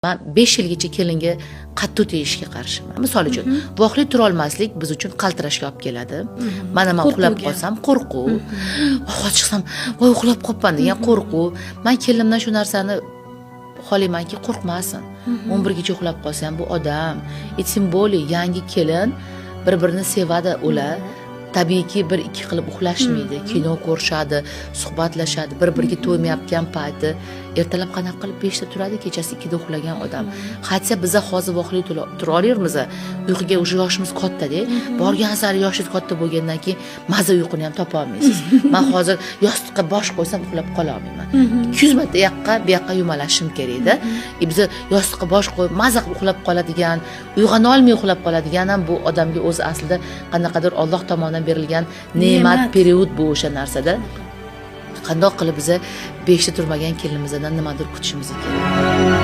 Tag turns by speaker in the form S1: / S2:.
S1: Men 5 yilgacha kelinga qattiq tegishga qarshiman. Misol uchun, voqli tura olmaslik biz uchun qaltirashga olib keladi. Mana men uxlab qolsam qo'rquv, ovqat chiqsam, voy uxlab qolibman degan qo'rquv. Men kelinimdan shu narsani xohlaymanki, qo'rqmasin. 11 gacha uxlab qolsa ham bu odam, tем более yangi kelin bir-birini sevadi ular. Tabiiyki 1-2 qilib uxlashmaydi, kino ko'rishadi, suhbatlashadi, bir-biriga to'ymayotgan payti ertalab qanaqa qilib 5 ta turadi, kechasi 2 da uxlagan odam. Hatsa biza hozir voqli tura olamiz, uyquga уже yoshimiz katta-da. Borgan sari yoshingiz katta bo'lgandan keyin maza uyquni ham topa olmaysiz. Men hozir yostiqqa bosh qo'ysam uxlab qola olmayman. 200 marta bu yoqqa yumalashim kerak-da. Biz yostiqqa bosh qo'yib maza uxlab qoladigan, uyg'ona olmay uxlab qoladigan ham bu odamga o'zi aslida qanaqadir Alloh tomonidan berilgan ne'mat period bu o'sha narsada. Qandoq qilib biz 5 ta turmagan kelinimizdan nimadir kutishimiz kerak.